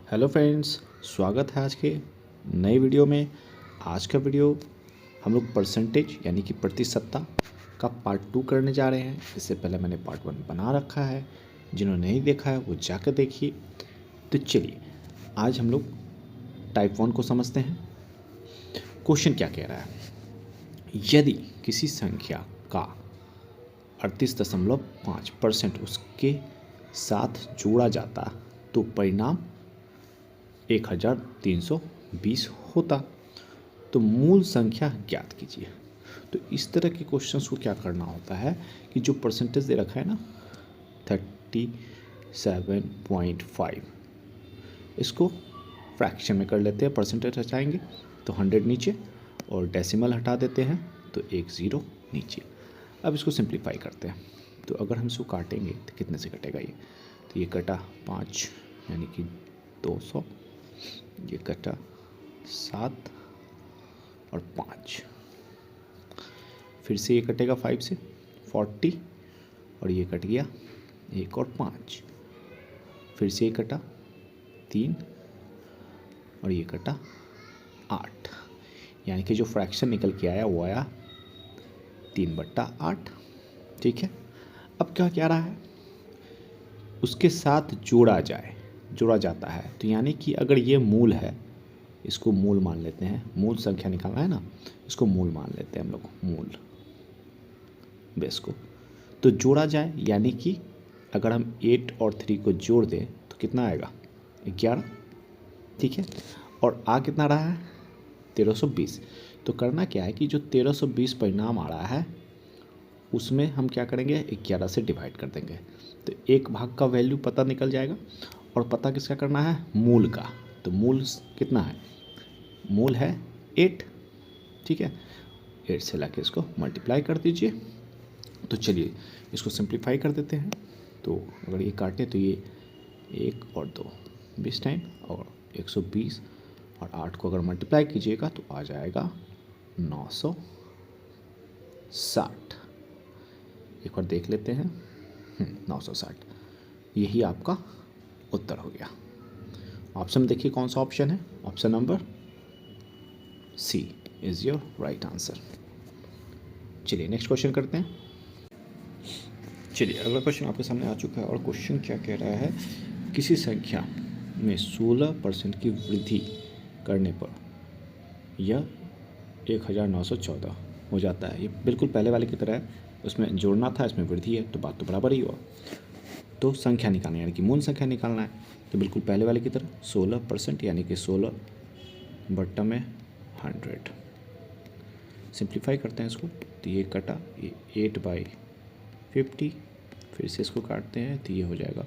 Hello friends, स्वागत है आज के नए वीडियो में। आज का वीडियो हम लोग परसेंटेज यानी कि प्रतिशतता का पार्ट 2 करने जा रहे हैं। इससे पहले मैंने पार्ट 1 बना रखा है, जिन्होंने नहीं देखा है वो जाकर देखिए। तो चलिए आज हम लोग टाइप 1 को समझते हैं। क्वेश्चन क्या कह रहा है, यदि किसी संख्या का 38.5% उसके साथ जोड़ा जाता तो परिणाम 1320 होता। तो मूल संख्या ज्ञात कीजिए। तो इस तरह के क्वेश्चंस को क्या करना होता है कि जो परसेंटेज दे रखा है ना 37.5, इसको फ्रैक्शन में कर लेते हैं। परसेंटेज हटाएंगे तो 100 नीचे और डेसिमल हटा देते हैं तो 1 0 नीचे। अब इसको सिंप्लीफाई करते हैं। तो अगर हम इसको काटेंगे तो कितने से कटेगा ये, तो ये कटा 5 यानी कि 200, ये कटा 7 और 5, फिर से ये कटेगा 5 से 40 और ये कट गया 1 और 5, फिर से ये कटा 3 और ये कटा 8, यानी कि जो फ्रैक्शन निकल के आया वो आया 3/8। ठीक है, अब क्या कह रहा है, उसके साथ जोड़ा जाता है। तो यानी कि अगर ये मूल है, इसको मूल मान लेते हैं। मूल संख्या निकालना है ना, इसको मूल मान लेते हैं हम लोग, मूल बेस को। तो जोड़ा जाए यानी कि अगर हम 8 और 3 को जोड़ दें तो कितना आएगा 11। ठीक है, और आ कितना रहा है 1320। तो करना क्या है कि जो 1320 परिणाम आ रहा है उसमें हम क्या करेंगे 11 से डिवाइड कर देंगे। तो एक भाग का वैल्यू पता निकल जाएगा। और पता किसका करना है, मूल का। तो मूल कितना है, मूल है 8। ठीक है, 8 से लाके इसको मल्टीप्लाई कर दीजिए। तो चलिए इसको सिंप्लीफाई कर देते हैं। तो अगर ये काटें तो ये 1 और 2 20 टाइम और 120 और 8 को अगर मल्टीप्लाई कीजिएगा तो आ जाएगा 960। एक बार देख लेते हैं, 960, यही आपका उत्तर हो गया। ऑप्शन देखिए कौन सा ऑप्शन है, option number C is your right answer. चलिए नेक्स्ट क्वेश्चन करते हैं। चलिए अगला क्वेश्चन आपके सामने आ चुका है और क्वेश्चन क्या कह रहा है, किसी संख्या में 16% की वृद्धि करने पर यह 1914 हो जाता है। ये बिल्कुल पहले वाले की तरह है, उसमें जोड़ना था, इसमें वृद्धि है, तो बात तो बराबर ही हुआ। तो संख्या निकालना यानी कि मूल संख्या निकालना है। तो बिल्कुल पहले वाले की तरह 16% यानी कि 16 बट्टा में 100। सिंप्लीफाई करते हैं इसको, तो ये कटा ये 8/50, फिर से इसको काटते हैं तो ये हो जाएगा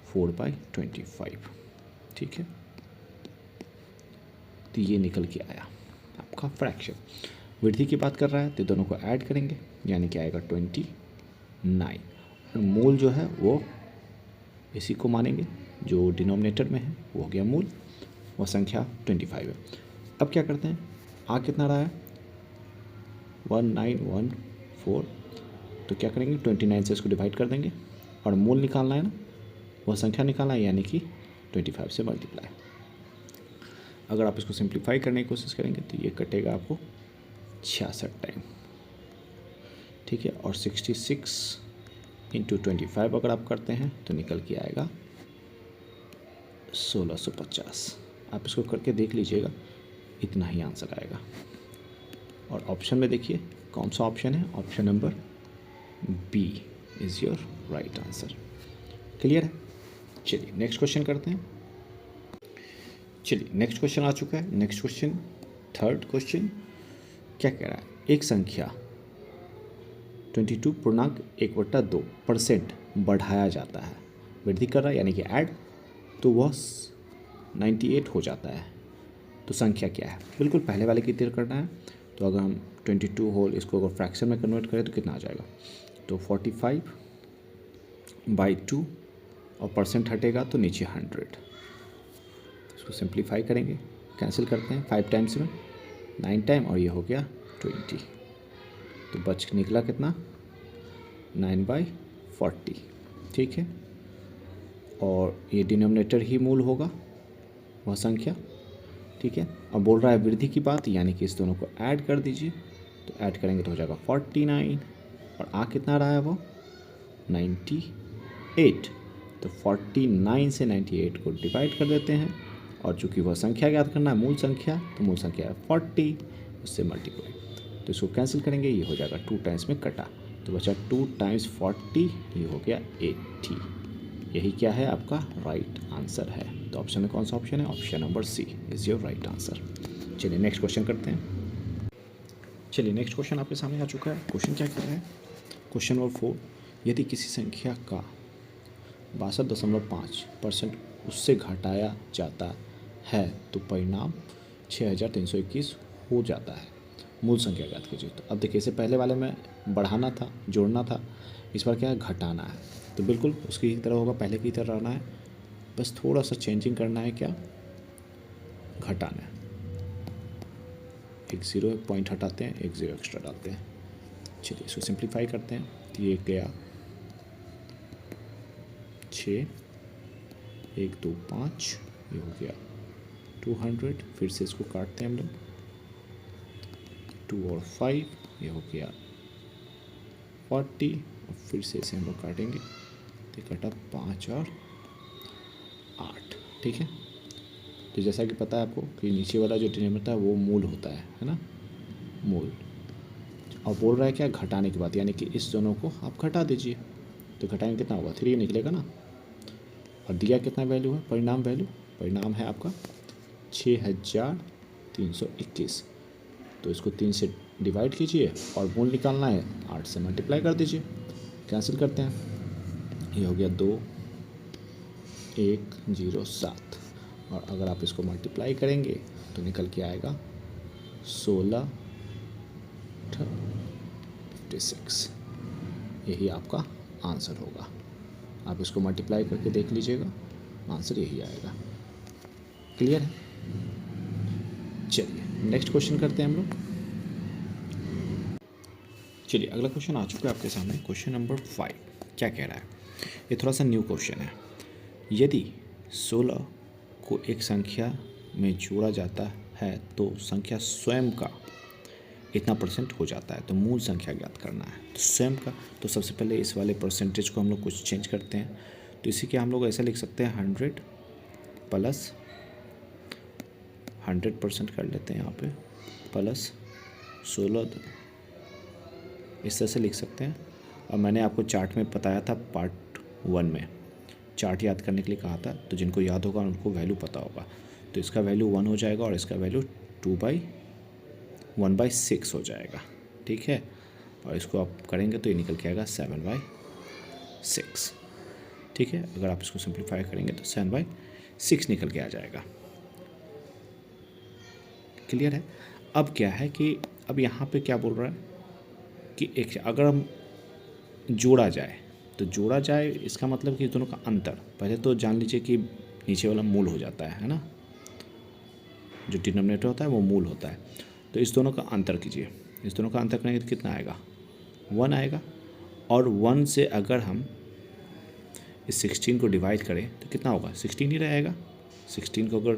4/25। ठीक है, तो ये निकल के आया आपका फ्रैक्शन। वृद्धि की बात कर रहा है तो दोनों को ऐड करेंगे यानी कि आएगा 29। और मूल जो है वो इसी को मानेंगे, जो डिनोमिनेटर में है वो हो गया मूल, वो संख्या 25 है। अब क्या करते हैं, आ कितना रहा है 1914, तो क्या करेंगे 29 से इसको डिवाइड कर देंगे और मूल निकालना है ना, वह संख्या निकालना है यानी कि 25 से मल्टीप्लाई। अगर आप इसको सिंप्लीफाई करने की कोशिश करेंगे तो ये कटेगा आपको 66 टाइम। ठीक है, और 66 इंटू 25 अगर आप करते हैं तो निकल के आएगा 1650। आप इसको करके देख लीजिएगा, इतना ही आंसर आएगा। और ऑप्शन में देखिए कौन सा ऑप्शन है, option number B is your right answer. Clear है। चलिए नेक्स्ट क्वेश्चन करते हैं। चलिए नेक्स्ट क्वेश्चन आ चुका है। नेक्स्ट क्वेश्चन, थर्ड क्वेश्चन क्या कह रहा है, एक संख्या 22.1/2% बढ़ाया जाता है, वृद्धि कर रहा है यानी कि ऐड, तो वह 98 हो जाता है। तो संख्या क्या है, बिल्कुल पहले वाले की तरह करना है। तो अगर हम 22 होल इसको अगर फ्रैक्शन में कन्वर्ट करें तो कितना आ जाएगा, तो 45/2 और परसेंट हटेगा तो नीचे 100। इसको सिंप्लीफाई करेंगे, कैंसिल करते हैं, 5 टाइम्स में 9 टाइम और ये हो गया 20। तो बच निकला कितना 9/40। ठीक है, और ये डिनोमिनेटर ही मूल होगा वह संख्या, ठीक है। और बोल रहा है वृद्धि की बात, यानी कि इस दोनों को ऐड कर दीजिए। तो ऐड करेंगे तो हो जाएगा 49 और आ कितना रहा है वो 98। तो 49 से 98 को डिवाइड कर देते हैं और चूँकि वह संख्या याद करना है मूल संख्या, तो मूल संख्या है 40, उससे मल्टीप्लाई। तो इसको कैंसिल करेंगे, ये हो जाएगा 2 टाइम्स में कटा, तो बचा 2 टाइम्स 40, ये हो गया 80। यही क्या है आपका राइट आंसर है। तो ऑप्शन में कौन सा ऑप्शन है, option number C is your right answer. चलिए नेक्स्ट क्वेश्चन करते हैं। चलिए नेक्स्ट क्वेश्चन आपके सामने आ चुका है। क्वेश्चन क्या कह रहा है, क्वेश्चन नंबर 4, यदि किसी संख्या का 62.5% उससे घटाया जाता है तो परिणाम 6321 हो जाता है। मूल संख्या ज्ञात कीजिए। तो अब देखिए, इसे पहले वाले में बढ़ाना था, जोड़ना था, इस बार क्या है घटाना है। तो बिल्कुल उसकी ही तरह होगा, पहले की तरह रहना है, बस थोड़ा सा चेंजिंग करना है, क्या घटाना है। एक ज़ीरो पॉइंट हटाते हैं, एक ज़ीरो एक्स्ट्रा डालते हैं। चलिए इसको सिंप्लीफाई करते हैं। तो ये गया 6, 1 2 5, ये हो गया 200। फिर से इसको काटते हैं हम लोग, 2 और 5, ये हो गया 40। और फिर से इसे हम लोग काटेंगे तो कटा 5 और 8, ठीक है। तो जैसा कि पता है आपको कि नीचे वाला जो डिनोमिनेटर है वो मूल होता है ना, मूल। और बोल रहा है क्या, घटाने की बात, यानी कि इस दोनों को आप घटा दीजिए। तो घटाएंगे कितना होगा, 3 निकलेगा ना। और दिया कितना वैल्यू है, परिणाम वैल्यू, परिणाम है आपका 6321। तो इसको 3 से डिवाइड कीजिए और मूल निकालना है, 8 से मल्टीप्लाई कर दीजिए। कैंसिल करते हैं, ये हो गया 2107। और अगर आप इसको मल्टीप्लाई करेंगे तो निकल के आएगा 1656। यही आपका आंसर होगा। आप इसको मल्टीप्लाई करके देख लीजिएगा, आंसर यही आएगा। क्लियर है। चलिए नेक्स्ट क्वेश्चन करते हैं हम लोग। चलिए अगला क्वेश्चन आ चुका है आपके सामने, क्वेश्चन नंबर 5। क्या कह रहा है, ये थोड़ा सा न्यू क्वेश्चन है। यदि 16 को एक संख्या में जोड़ा जाता है तो संख्या स्वयं का इतना % हो जाता है, तो मूल संख्या ज्ञात करना है। तो स्वयं का, तो सबसे पहले इस वाले परसेंटेज को हम लोग कुछ चेंज करते हैं। तो इसी के हम लोग ऐसा लिख सकते हैं 100 प्लस 100% कर लेते हैं यहाँ पे, प्लस 16, इस तरह से लिख सकते हैं। और मैंने आपको चार्ट में बताया था पार्ट 1 में, चार्ट याद करने के लिए कहा था, तो जिनको याद होगा उनको वैल्यू पता होगा। तो इसका वैल्यू 1 हो जाएगा और इसका वैल्यू 1/6 हो जाएगा, ठीक है। और इसको आप करेंगे तो ये निकल के आएगा 7/6, ठीक है। अगर आप इसको सिंप्लीफाई करेंगे तो 7/6 निकल के आ जाएगा। क्लियर है। अब क्या है कि अब यहाँ पे क्या बोल रहा है कि एक अगर हम जोड़ा जाए, तो जोड़ा जाए इसका मतलब कि दोनों का अंतर, पहले तो जान लीजिए कि नीचे वाला मूल हो जाता है ना, जो डिनोमिनेटर होता है वो मूल होता है। तो इस दोनों का अंतर कीजिए, इस दोनों का अंतर करेंगे तो कितना आएगा, 1 आएगा। और 1 से अगर हम इस 16 को डिवाइड करें तो कितना होगा, 16 ही रहेगा। 16 को अगर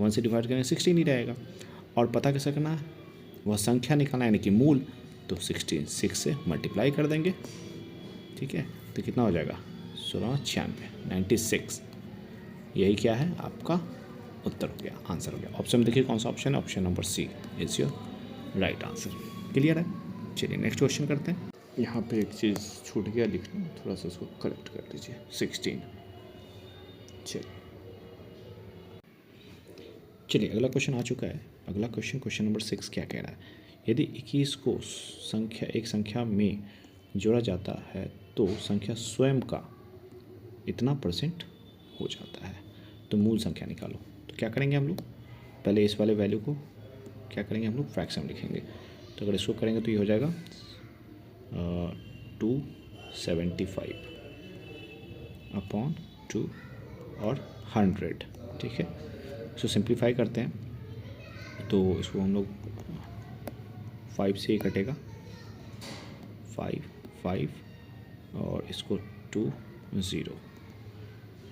1 से डिवाइड करें 16 ही रहेगा। और पता कैसे करना है, वह संख्या निकालना है, यानी कि मूल। तो 16 6 से मल्टीप्लाई कर देंगे, ठीक है। तो कितना हो जाएगा 96। यही क्या है आपका उत्तर हो गया, आंसर हो गया। ऑप्शन देखिए कौन सा ऑप्शन है, option number C is your right answer. Clear है। चलिए नेक्स्ट क्वेश्चन करते हैं। यहाँ पे एक चीज़ छूट गया लिखना, थोड़ा सा इसको करेक्ट कर दीजिए, 16। चलिए अगला क्वेश्चन आ चुका है। अगला क्वेश्चन, क्वेश्चन नंबर 6 क्या कह रहा है, यदि 21 को एक संख्या में जोड़ा जाता है तो संख्या स्वयं का इतना % हो जाता है, तो मूल संख्या निकालो। तो क्या करेंगे हम लोग, पहले इस वाले वैल्यू को क्या करेंगे हम लोग, फ्रैक्शन लिखेंगे। तो अगर इसको करेंगे तो ये हो जाएगा 275/2 और 100, ठीक है। इसको सिंप्लीफाई करते हैं तो इसको हम लोग 5 से ही कटेगा, 5 और इसको 2 0,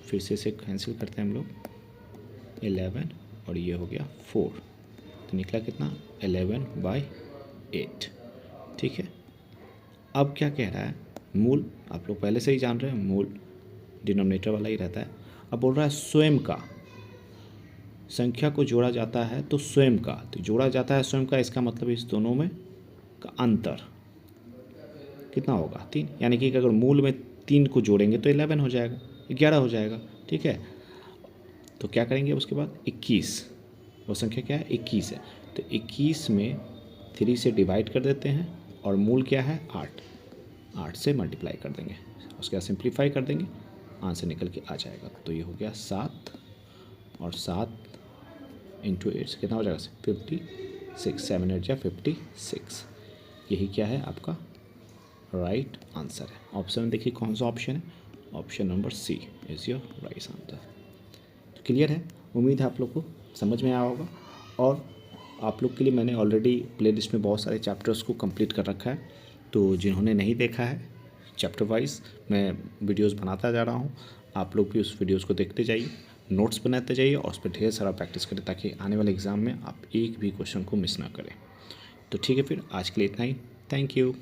फिर से इसे कैंसिल करते हैं हम लोग, 11 और ये हो गया 4, तो निकला कितना 11/8। ठीक है, अब क्या कह रहा है, मूल आप लोग पहले से ही जान रहे हैं, मूल डिनोमिनेटर वाला ही रहता है। अब बोल रहा है स्वयं का, संख्या को जोड़ा जाता है तो स्वयं का, तो जोड़ा जाता है स्वयं का, इसका मतलब इस दोनों में का अंतर कितना होगा 3, यानी कि अगर मूल में 3 को जोड़ेंगे तो 11 हो जाएगा, 11 हो जाएगा। ठीक है, तो क्या करेंगे उसके बाद 21, वो संख्या क्या है 21 है, तो 21 में 3 से डिवाइड कर देते हैं और मूल क्या है 8 से मल्टीप्लाई कर देंगे, उसके बाद सिंप्लीफाई कर देंगे, आंसर निकल के आ जाएगा। तो ये हो गया 7 और 7 इंटू 8 कितना हो जाएगा 56, 7 8 या 56। यही क्या है आपका राइट आंसर है। ऑप्शन में देखिए कौन सा ऑप्शन है, option number C is your right answer. तो क्लियर है, उम्मीद है आप लोग को समझ में आया होगा। और आप लोग के लिए मैंने ऑलरेडी प्लेलिस्ट में बहुत सारे चैप्टर्स को कंप्लीट कर रखा है, तो जिन्होंने नहीं देखा है चैप्टर वाइज मैं वीडियोस बनाता जा रहा हूँ, आप लोग भी उस वीडियोस को देखते जाइए, नोट्स बनाते जाइए और उस पर ढेर सारा प्रैक्टिस करें, ताकि आने वाले एग्ज़ाम में आप एक भी क्वेश्चन को मिस ना करें। तो ठीक है, फिर आज के लिए इतना ही। Thank you.